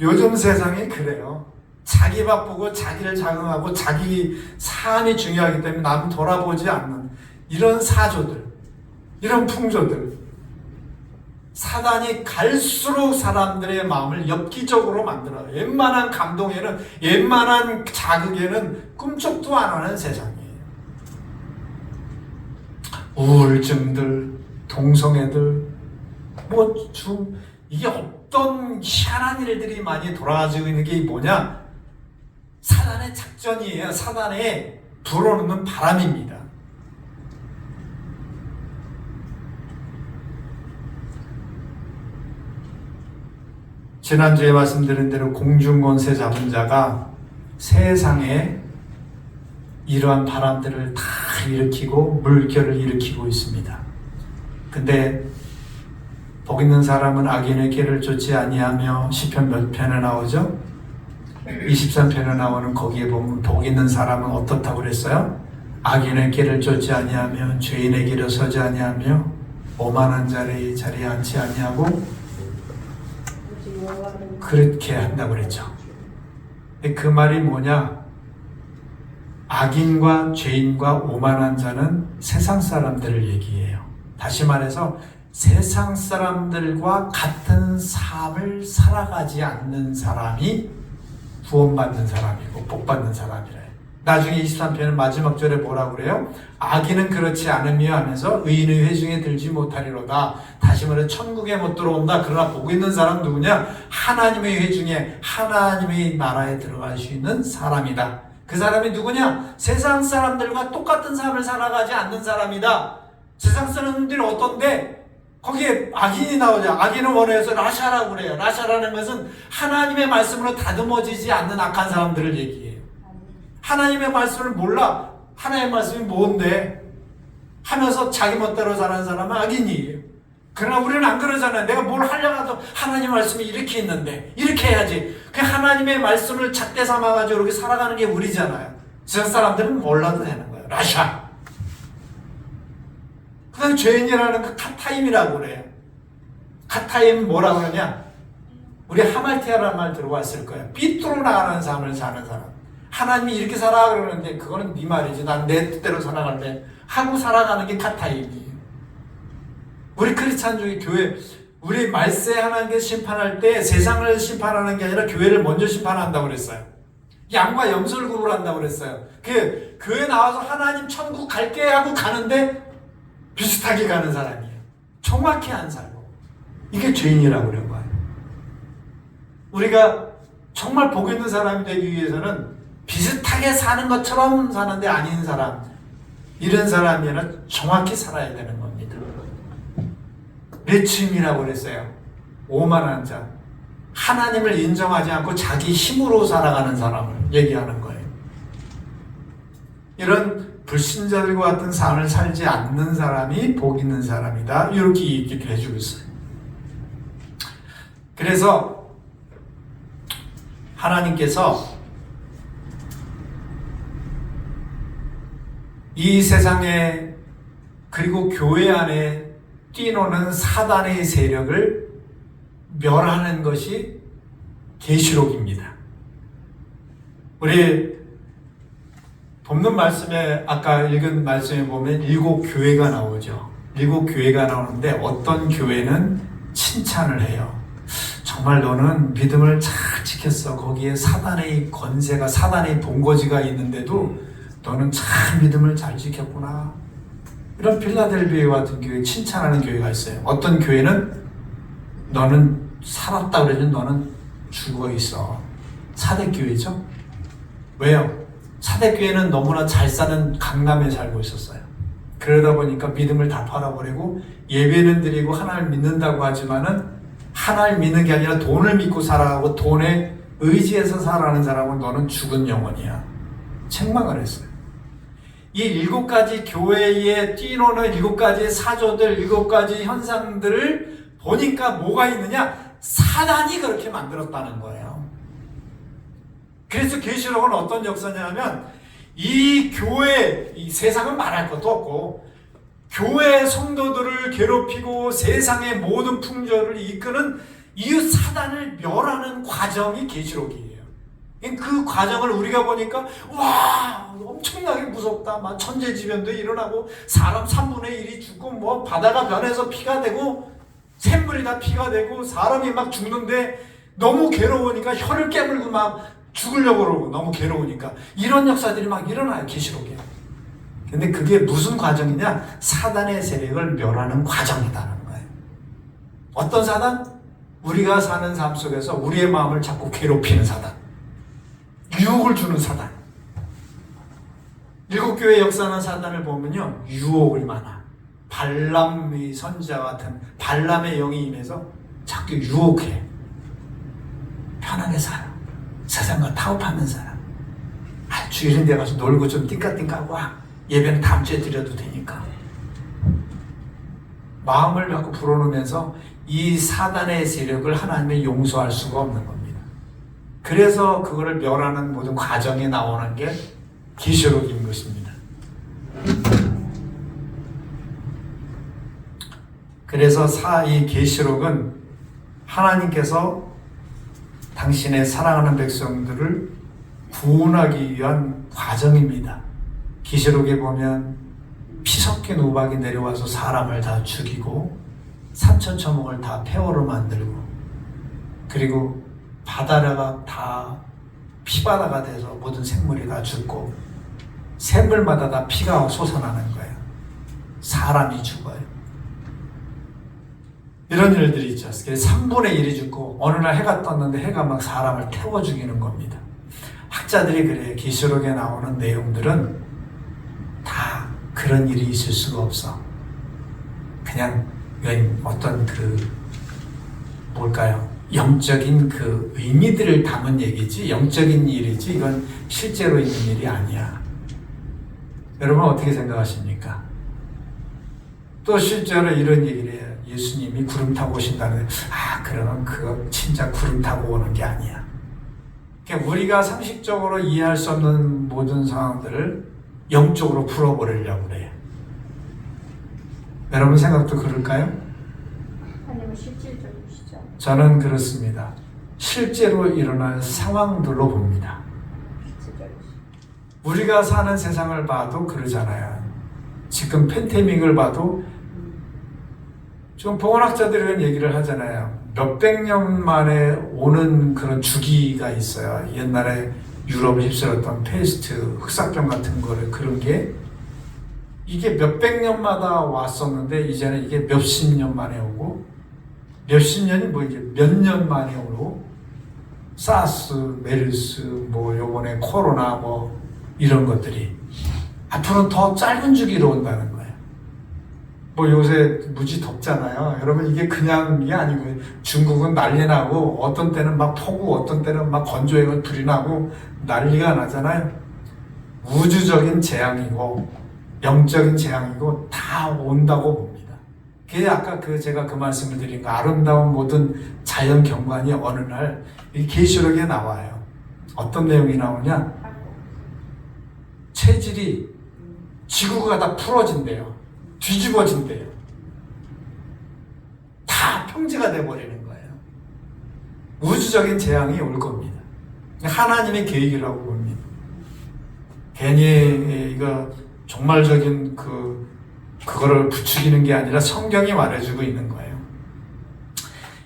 요즘 세상이 그래요. 자기 바쁘고 자기를 자극하고 자기 삶이 중요하기 때문에 남 돌아보지 않는 이런 사조들, 이런 풍조들, 사단이 갈수록 사람들의 마음을 엽기적으로 만들어요. 웬만한 감동에는, 웬만한 자극에는 꿈쩍도 안 하는 세상이에요. 우울증들, 동성애들, 이게 어떤 희한한 일들이 많이 돌아가지고 있는 게 뭐냐? 사단의 작전이에요. 사단의 불어넣는 바람입니다. 지난주에 말씀드린 대로 공중권세 잡은 자가 세상에 이러한 바람들을 다 일으키고 물결을 일으키고 있습니다. 근데 복 있는 사람은 악인의 길을 쫓지 아니하며, 시편 몇 편에 나오죠? 23편에 나오는 거기에 보면 복 있는 사람은 어떻다고 그랬어요? 악인의 길을 쫓지 아니하며 죄인의 길을 서지 아니하며 오만한 자리에 앉지 아니하고 그렇게 한다고 그랬죠. 그 말이 뭐냐? 악인과 죄인과 오만한 자는 세상 사람들을 얘기해요. 다시 말해서 세상 사람들과 같은 삶을 살아가지 않는 사람이 구원받는 사람이고 복받는 사람이래요. 나중에 23편의 마지막 절에 뭐라고 그래요? 악인은 그렇지 않으며 하면서 의인의 회중에 들지 못하리로다. 다시 말해 천국에 못 들어온다. 그러나 복 있는 사람 누구냐? 하나님의 회중에, 하나님의 나라에 들어갈 수 있는 사람이다. 그 사람이 누구냐? 세상 사람들과 똑같은 삶을 살아가지 않는 사람이다. 세상 사람들이 어떤데? 거기에 악인이 나오죠. 악인을 원해서 라샤라고 그래요. 라샤라는 것은 하나님의 말씀으로 다듬어지지 않는 악한 사람들을 얘기해요. 하나님의 말씀을 몰라. 하나님의 말씀이 뭔데? 하면서 자기 멋대로 사는 사람은 악인이에요. 그러나 우리는 안 그러잖아요. 내가 뭘 하려고 해도 하나님 말씀이 이렇게 있는데 이렇게 해야지. 그 하나님의 말씀을 잣대 삼아가지고 이렇게 살아가는 게 우리잖아요. 세상 사람들은 몰라도 되는 거예요. 라샤. 그 다음에 죄인이라는 그 카타임이라고 그래요. 카타임 뭐라고 그러냐? 우리 하말티아라는 말 들어봤을 거예요. 삐뚤어 나가는 삶을 사는 사람. 하나님이 이렇게 살아 그러는데 그거는 네 말이지. 난 내 뜻대로 살아갈래. 하고 살아가는 게 카타임이에요. 우리 크리스찬 중에 교회, 우리 말세 하나님께서 심판할 때 세상을 심판하는 게 아니라 교회를 먼저 심판한다고 그랬어요. 양과 염소를 구분한다고 그랬어요. 그 교회 나와서 하나님 천국 갈게 하고 가는데 비슷하게 가는 사람이에요. 정확히 안 살고. 이게 죄인이라고 그런 거예요. 우리가 정말 복 있는 사람이 되기 위해서는 비슷하게 사는 것처럼 사는데 아닌 사람, 이런 사람이면 정확히 살아야 되는 겁니다. 레츠임이라고 그랬어요. 오만한 자, 하나님을 인정하지 않고 자기 힘으로 살아가는 사람을 얘기하는 거예요. 이런 불신자들과 같은 삶을 살지 않는 사람이 복 있는 사람이다, 이렇게 얘기를 해주고 있어요. 그래서 하나님께서 이 세상에 그리고 교회 안에 뛰노는 사단의 세력을 멸하는 것이 계시록입니다. 우리 본문 말씀에 아까 읽은 말씀에 보면 7교회가 나오죠. 7교회가 나오는데 어떤 교회는 칭찬을 해요. 정말 너는 믿음을 잘 지켰어. 거기에 사단의 권세가, 사단의 본거지가 있는데도 너는 참 믿음을 잘 지켰구나. 이런 필라델비아 같은 교회 칭찬하는 교회가 있어요. 어떤 교회는 너는 살았다 그러면 너는 죽어 있어. 사대교회죠. 왜요? 사대교회는 너무나 잘 사는 강남에 살고 있었어요. 그러다 보니까 믿음을 다 팔아버리고 예배는 드리고 하나님을 믿는다고 하지만은 하나님을 믿는 게 아니라 돈을 믿고 살아가고 돈에 의지해서 살아가는 사람은 너는 죽은 영혼이야. 책망을 했어요. 이 7가지 교회에 뛰노는 7가지 사조들, 7가지 현상들을 보니까 뭐가 있느냐? 사단이 그렇게 만들었다는 거예요. 그래서 계시록은 어떤 역사냐면 이 교회, 이 세상은 말할 것도 없고 교회 성도들을 괴롭히고 세상의 모든 풍조를 이끄는 이 사단을 멸하는 과정이 계시록이에요. 그 과정을 우리가 보니까 와 엄청나게 무섭다. 막 천재지변도 일어나고 사람 3분의 1이 죽고 뭐 바다가 변해서 피가 되고 샘물이 다 피가 되고 사람이 막 죽는데 너무 괴로우니까 혀를 깨물고 막 죽으려고 그러고 너무 괴로우니까 이런 역사들이 막 일어나요. 계시록에. 근데 그게 무슨 과정이냐? 사단의 세력을 멸하는 과정이라는 거예요. 어떤 사단? 우리가 사는 삶 속에서 우리의 마음을 자꾸 괴롭히는 사단, 유혹을 주는 사단. 7교회 역사하는 사단을 보면요, 유혹을 많아. 발람의 선지자 같은 발람의 영이 임해서 자꾸 유혹해. 편하게 살아. 세상과 타협하는 사람. 주일인 데 가서 놀고 좀 띵까띵까하고 와. 예배는 다음 주에 드려도 되니까. 마음을 자꾸 불어넣으면서 이 사단의 세력을 하나님이 용서할 수가 없는 겁니다. 그래서 그거를 멸하는 모든 과정이 나오는 게 계시록인 것입니다. 그래서 이 계시록은 하나님께서 당신의 사랑하는 백성들을 구원하기 위한 과정입니다. 계시록에 보면 피 섞인 우박이 내려와서 사람을 다 죽이고 산천초목을 다 폐허로 만들고 그리고 바다가 다 피바다가 돼서 모든 생물이 다 죽고 샘물마다 다 피가 솟아나는 거예요. 사람이 죽어요. 이런 일들이 있죠. 3분의 1이 죽고 어느 날 해가 떴는데 해가 막 사람을 태워 죽이는 겁니다. 학자들이 그래요. 계시록에 나오는 내용들은 다 그런 일이 있을 수가 없어. 그냥 어떤 뭘까요? 영적인 의미들을 담은 얘기지, 영적인 일이지, 이건 실제로 있는 일이 아니야. 여러분 어떻게 생각하십니까? 또 실제로 이런 얘기를 해요. 예수님이 구름 타고 오신다는데, 그러면 그거 진짜 구름 타고 오는 게 아니야. 그러니까 우리가 상식적으로 이해할 수 없는 모든 상황들을 영적으로 풀어버리려고 그래요. 여러분 생각도 그럴까요? 아니면 실질적이시죠? 저는 그렇습니다. 실제로 일어날 상황들로 봅니다. 우리가 사는 세상을 봐도 그러잖아요. 지금 팬데믹을 봐도 지금 보건학자들이 그런 얘기를 하잖아요. 몇백 년 만에 오는 그런 주기가 있어요. 옛날에 유럽을 휩쓸었던 페스트, 흑사병 같은 거를 그런 게 이게 몇백 년마다 왔었는데 이제는 이게 몇십 년 만에 오고 몇십 년이 이게 몇 년 만에 오고 사스, 메르스, 뭐 요번에 코로나 뭐 이런 것들이 앞으로 더 짧은 주기로 온다는 거예요. 뭐 요새 무지 덥잖아요. 여러분 이게 그냥 게 아니고요. 중국은 난리 나고 어떤 때는 막 폭우, 어떤 때는 막 건조해서 불이 나고 난리가 나잖아요. 우주적인 재앙이고 영적인 재앙이고 다 온다고 봅니다. 그게 아까 제가 그 말씀을 드린 거 아름다운 모든 자연 경관이 어느 날 이 계시록에 나와요. 어떤 내용이 나오냐? 체질이 지구가 다 풀어진대요. 뒤집어진대요. 다 평지가 돼버리는 거예요. 우주적인 재앙이 올 겁니다. 하나님의 계획이라고 봅니다. 괜히 이거 종말적인 그거를 부추기는 게 아니라 성경이 말해주고 있는 거예요.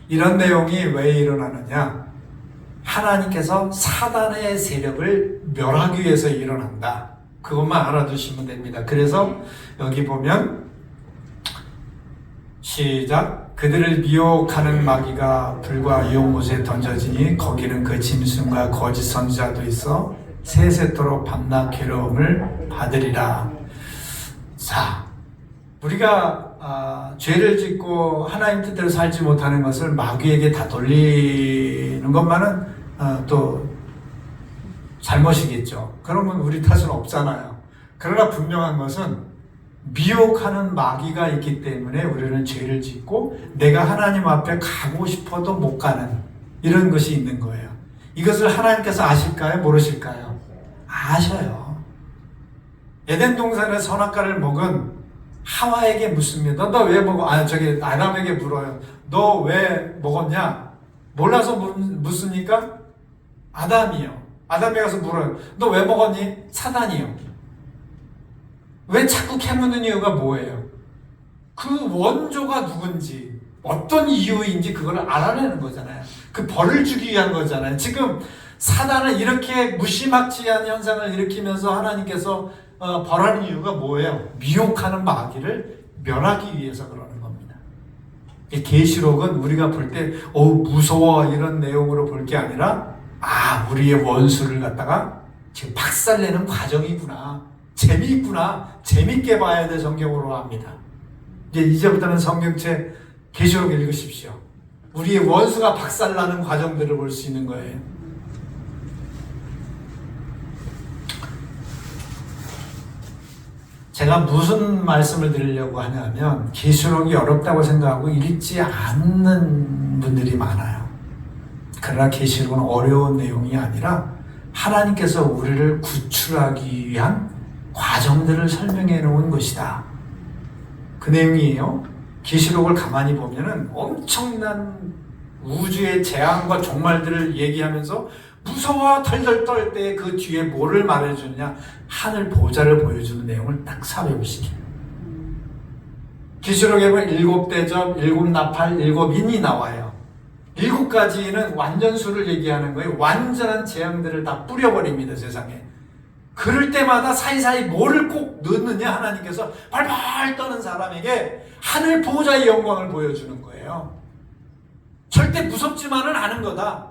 이런 내용이 왜 일어나느냐? 하나님께서 사단의 세력을 멸하기 위해서 일어난다. 그것만 알아두시면 됩니다. 그래서 여기 보면 시작. 그들을 미혹하는 마귀가 불과 연못에 던져지니 거기는 그 짐승과 거짓 선지자도 있어 세세토록 밤낮 괴로움을 받으리라. 자, 우리가 죄를 짓고 하나님 뜻대로 살지 못하는 것을 마귀에게 다 돌리는 것만은 또 잘못이겠죠. 그러면 우리 탓은 없잖아요. 그러나 분명한 것은 미혹하는 마귀가 있기 때문에 우리는 죄를 짓고 내가 하나님 앞에 가고 싶어도 못 가는 이런 것이 있는 거예요. 이것을 하나님께서 아실까요? 모르실까요? 아셔요. 에덴 동산의 선악과를 먹은 하와에게 묻습니다. 너 왜 먹어? 아담에게 물어요. 너 왜 먹었냐? 몰라서 묻습니까? 아담이요. 아담에 가서 물어요. 너 왜 먹었니? 사단이요. 왜 자꾸 캐묻는 이유가 뭐예요? 그 원조가 누군지, 어떤 이유인지 그걸 알아내는 거잖아요. 그 벌을 주기 위한 거잖아요. 지금 사단은 이렇게 무시막지한 현상을 일으키면서 하나님께서 벌하는 이유가 뭐예요? 미혹하는 마귀를 멸하기 위해서 그러는 겁니다. 계시록은 우리가 볼 때 무서워 이런 내용으로 볼 게 아니라 우리의 원수를 갖다가 지금 박살내는 과정이구나. 재미있구나. 재밌게 봐야 돼 성경으로 합니다. 이제부터는 성경책 계시록 읽으십시오. 우리의 원수가 박살나는 과정들을 볼 수 있는 거예요. 제가 무슨 말씀을 드리려고 하냐면 계시록이 어렵다고 생각하고 읽지 않는 분들이 많아요. 그러나 계시록은 어려운 내용이 아니라 하나님께서 우리를 구출하기 위한 과정들을 설명해 놓은 것이다. 그 내용이에요. 계시록을 가만히 보면은 엄청난 우주의 재앙과 종말들을 얘기하면서 무서워 덜덜 떨 때 그 뒤에 뭐를 말해주느냐? 하늘 보좌를 보여주는 내용을 딱 삽입시켜요. 계시록에 보면 7대접, 7나팔, 7인이 나와요. 7가지는 완전수를 얘기하는 거예요. 완전한 재앙들을 다 뿌려버립니다, 세상에. 그럴 때마다 사이사이 뭐를 꼭 넣느냐? 하나님께서 발발 떠는 사람에게 하늘 보호자의 영광을 보여주는 거예요. 절대 무섭지만은 않은 거다.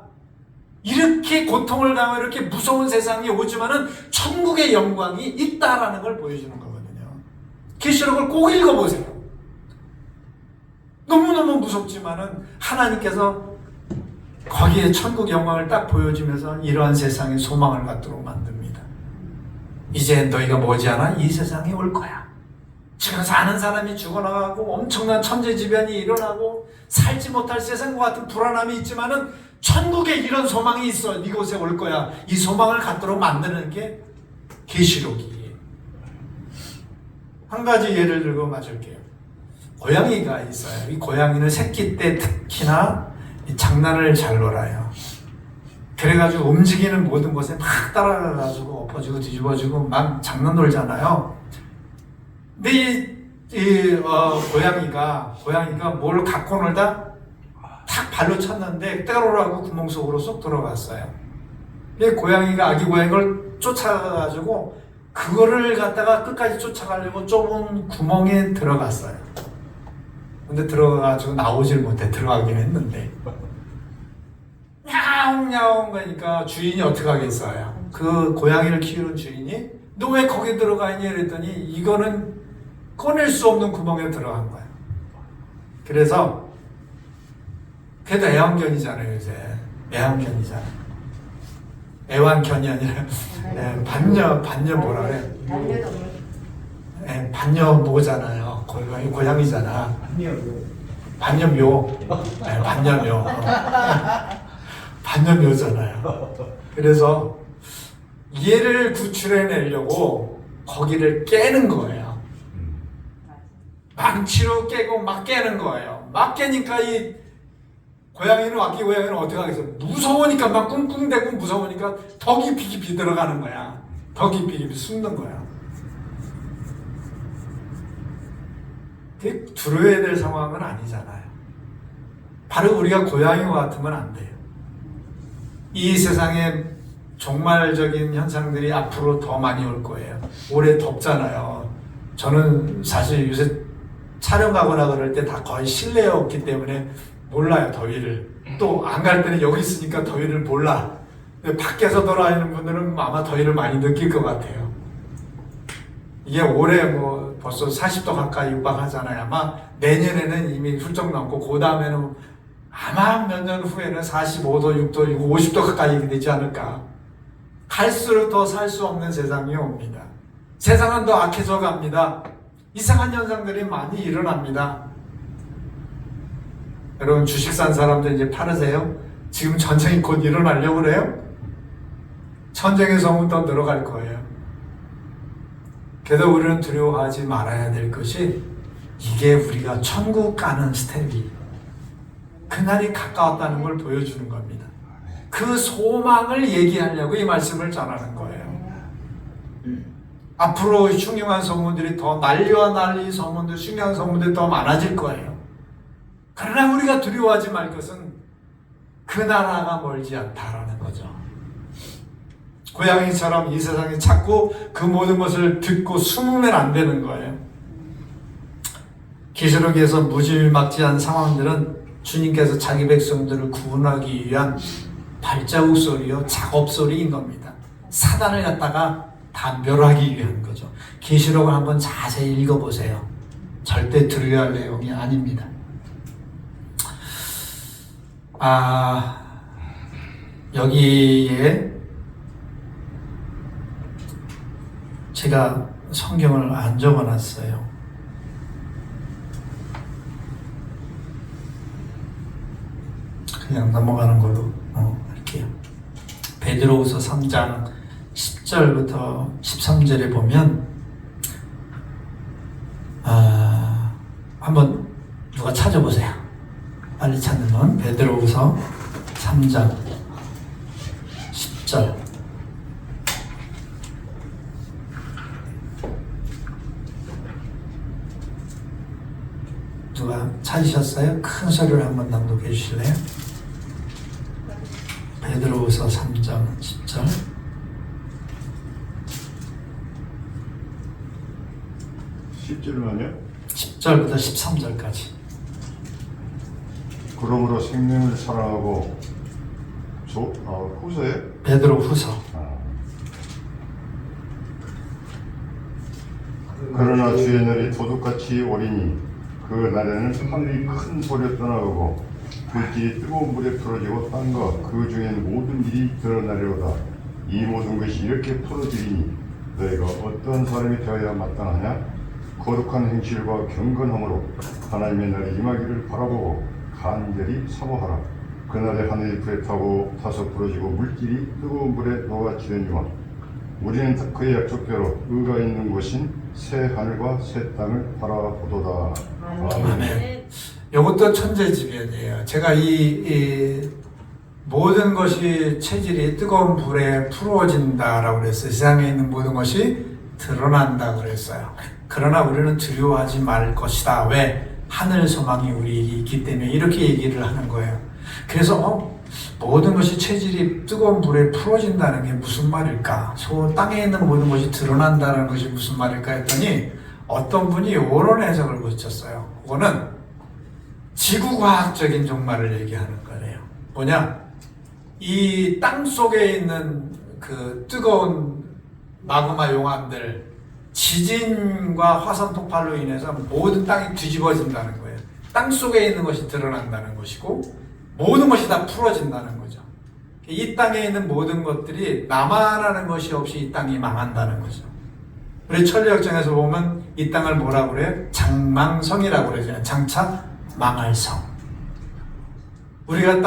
이렇게 고통을 당하고 이렇게 무서운 세상이 오지만은 천국의 영광이 있다라는 걸 보여주는 거거든요. 계시록을 꼭 읽어보세요. 너무너무 무섭지만은 하나님께서 거기에 천국 영광을 딱 보여주면서 이러한 세상에 소망을 갖도록 만듭니다. 이제 너희가 머지않아 이 세상에 올 거야. 지금 사는 사람이 죽어나가고 엄청난 천재지변이 일어나고 살지 못할 세상과 같은 불안함이 있지만은 천국에 이런 소망이 있어. 이곳에 올 거야. 이 소망을 갖도록 만드는 게 계시록이에요. 한 가지 예를 들고 맞을게요. 고양이가 있어요. 이 고양이는 새끼 때 특히나 장난을 잘 놀아요. 그래가지고 움직이는 모든 곳에 막 따라가가지고 엎어지고 뒤집어지고 막 장난 놀잖아요. 근데 고양이가 뭘 갖고 놀다 탁 발로 쳤는데 때로라고 구멍 속으로 쏙 들어갔어요. 고양이가 아기 고양이를 쫓아가가지고 그거를 갖다가 끝까지 쫓아가려고 좁은 구멍에 들어갔어요. 근데 들어가가지고 나오질 못해. 들어가긴 했는데 야옹야옹 거니까 주인이 어떻게 하겠어요? 그 고양이를 키우는 주인이 너 왜 거기 들어가 있니? 그랬더니 이거는 꺼낼 수 없는 구멍에 들어간 거야. 그래서 그래도 애완견이잖아요, 요새. 애완견이잖아. 애완견이 아니라 반려 뭐라 그래? 반려동물. 반려모잖아요. 고양이잖아. 반려묘. 반려묘. 반려묘잖아요. 그래서 얘를 구출해내려고 거기를 깨는 거예요. 망치로 깨고 막 깨는 거예요. 막 깨니까 이 고양이는 와기 고양이는 어떻게 하겠어? 무서우니까 막 꿍꿍대고 무서우니까 더 깊이 깊이 들어가는 거야. 더 깊이 깊이 숨는 거야. 그게 두려워야 될 상황은 아니잖아요. 바로 우리가 고양이와 같으면 안 돼요. 이 세상에 종말적인 현상들이 앞으로 더 많이 올 거예요. 올해 덥잖아요. 저는 사실 요새 촬영 가거나 그럴 때 다 거의 실내였기 때문에 몰라요, 더위를. 또 안 갈 때는 여기 있으니까 더위를 몰라. 근데 밖에서 돌아다니는 분들은 아마 더위를 많이 느낄 것 같아요. 이게 올해 뭐 벌써 40도 가까이 육박하잖아요. 아마 내년에는 이미 훌쩍 넘고 그 다음에는 아마 몇 년 후에는 45도, 6도, 50도 가까이 되지 않을까. 갈수록 더 살 수 없는 세상이 옵니다. 세상은 더 악해져 갑니다. 이상한 현상들이 많이 일어납니다. 여러분 주식 산 사람들 이제 팔으세요? 지금 전쟁이 곧 일어나려고 그래요? 전쟁의 성은 더 늘어갈 거예요. 그래도 우리는 두려워하지 말아야 될 것이 이게 우리가 천국 가는 스텝이 그날이 가까웠다는 걸 보여주는 겁니다. 그 소망을 얘기하려고 이 말씀을 전하는 거예요. 앞으로 흉흉한 소문들이 더 난리와 난리 소문들, 흉흉한 소문들이 더 많아질 거예요. 그러나 우리가 두려워하지 말 것은 그 나라가 멀지 않다라는 거죠. 고양이처럼 이 세상에 찾고 그 모든 것을 듣고 숨으면 안 되는 거예요. 계시록에서 무지막지한 상황들은 주님께서 자기 백성들을 구원하기 위한 발자국 소리요, 작업 소리인 겁니다. 사단을 갖다가 단별하기 위한 거죠. 계시록을 한번 자세히 읽어보세요. 절대 두려워할 내용이 아닙니다. 여기에 제가 성경을 안 적어놨어요. 그냥 넘어가는 걸로 할게요. 베드로후서 3장 10절부터 13절에 보면 한번 누가 찾아보세요. 빨리 찾는 건 베드로후서 3장 10절. 누가 찾으셨어요? 큰 소리를 한번 낭독해 주실래요? 베드로후서 3장 10절. 10절만요? 10절부터 13절까지. 그러므로 생명을 사랑하고 후서에? 베드로후서. 그러나 주의 날이 도둑같이 오리니 그 날에는 하늘이 큰 소리로 떠나가고 불길이 뜨거운 물에 풀어지고 땅과 그 중에는 모든 일이 드러나려다. 이 모든 것이 이렇게 풀어지리니 너희가 어떤 사람이 되어야 마땅하냐? 거룩한 행실과 경건함으로 하나님의 날이 임하기를 바라보고 간절히 사모하라. 그날에 하늘이 불에 타고 타서 부러지고 물길이 뜨거운 물에 녹아지려니와 우리는 그의 약속대로 의가 있는 곳인 새 하늘과 새 땅을 바라보도다. 아멘. 이것도 천재지변이에요. 제가 이 모든 것이 체질이 뜨거운 불에 풀어진다라고 그랬어요. 세상에 있는 모든 것이 드러난다고 그랬어요. 그러나 우리는 두려워하지 말 것이다. 왜? 하늘 소망이 우리에게 있기 때문에 이렇게 얘기를 하는 거예요. 그래서 모든 것이 체질이 뜨거운 불에 풀어진다는 게 무슨 말일까? 땅에 있는 모든 것이 드러난다는 것이 무슨 말일까 했더니 어떤 분이 이런 해석을 붙였어요. 그거는 지구과학적인 종말을 얘기하는 거예요. 뭐냐? 이 땅 속에 있는 그 뜨거운 마그마 용암들, 지진과 화산 폭발로 인해서 모든 땅이 뒤집어진다는 거예요. 땅 속에 있는 것이 드러난다는 것이고 모든 것이 다 풀어진다는 거죠. 이 땅에 있는 모든 것들이 나만하는 것이 없이 이 땅이 망한다는 거죠. 우리 천리역정에서 보면 이 땅을 뭐라고 그래요? 장망성이라고 그러잖아요. 장차 망할 성. 우리가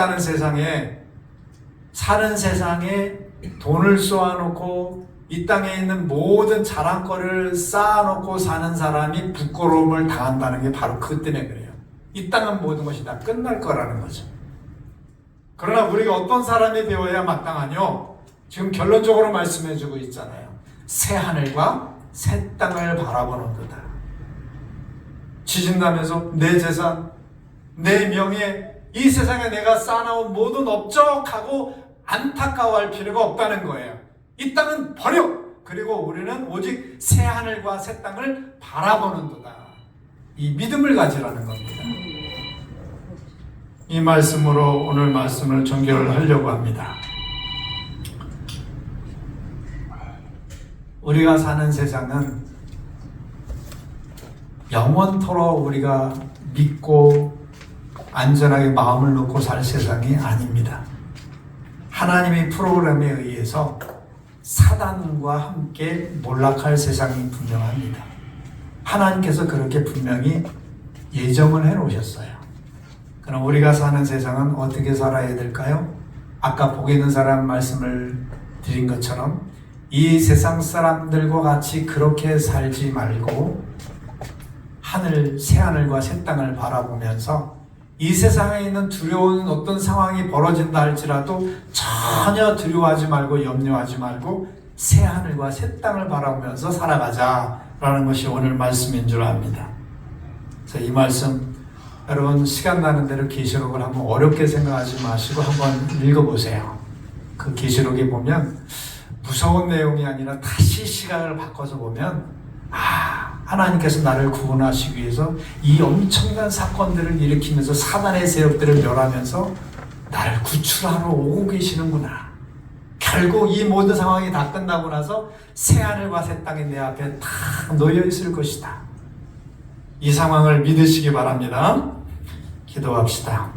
사는 세상에 돈을 쏘아놓고 이 땅에 있는 모든 자랑거리를 쌓아놓고 사는 사람이 부끄러움을 당한다는 게 바로 그것 때문에 그래요. 이 땅은 모든 것이 다 끝날 거라는 거죠. 그러나 우리가 어떤 사람이 되어야 마땅하뇨? 지금 결론적으로 말씀해주고 있잖아요. 새 하늘과 새 땅을 바라보는 거다. 지진다면서 내 재산, 내 명예, 이 세상에 내가 쌓아놓은 모든 업적하고 안타까워할 필요가 없다는 거예요. 이 땅은 버려! 그리고 우리는 오직 새 하늘과 새 땅을 바라보는 도다. 이 믿음을 가지라는 겁니다. 이 말씀으로 오늘 말씀을 종결하려고 합니다. 우리가 사는 세상은 영원토록 우리가 믿고 안전하게 마음을 놓고 살 세상이 아닙니다. 하나님의 프로그램에 의해서 사단과 함께 몰락할 세상이 분명합니다. 하나님께서 그렇게 분명히 예정을 해놓으셨어요. 그럼 우리가 사는 세상은 어떻게 살아야 될까요? 아까 복에 있는 사람 말씀을 드린 것처럼 이 세상 사람들과 같이 그렇게 살지 말고 새 하늘과 새 땅을 바라보면서 이 세상에 있는 두려운 어떤 상황이 벌어진다 할지라도 전혀 두려워하지 말고 염려하지 말고 새 하늘과 새 땅을 바라보면서 살아가자라는 것이 오늘 말씀인 줄 압니다. 그래서 이 말씀 여러분 시간 나는 대로 계시록을 한번 어렵게 생각하지 마시고 한번 읽어보세요. 그 계시록에 보면 무서운 내용이 아니라 다시 시각을 바꿔서 보면 하나님께서 나를 구원하시기 위해서 이 엄청난 사건들을 일으키면서 사단의 세력들을 멸하면서 나를 구출하러 오고 계시는구나. 결국 이 모든 상황이 다 끝나고 나서 새 하늘과 새 땅이 내 앞에 다 놓여 있을 것이다. 이 상황을 믿으시기 바랍니다. 기도합시다.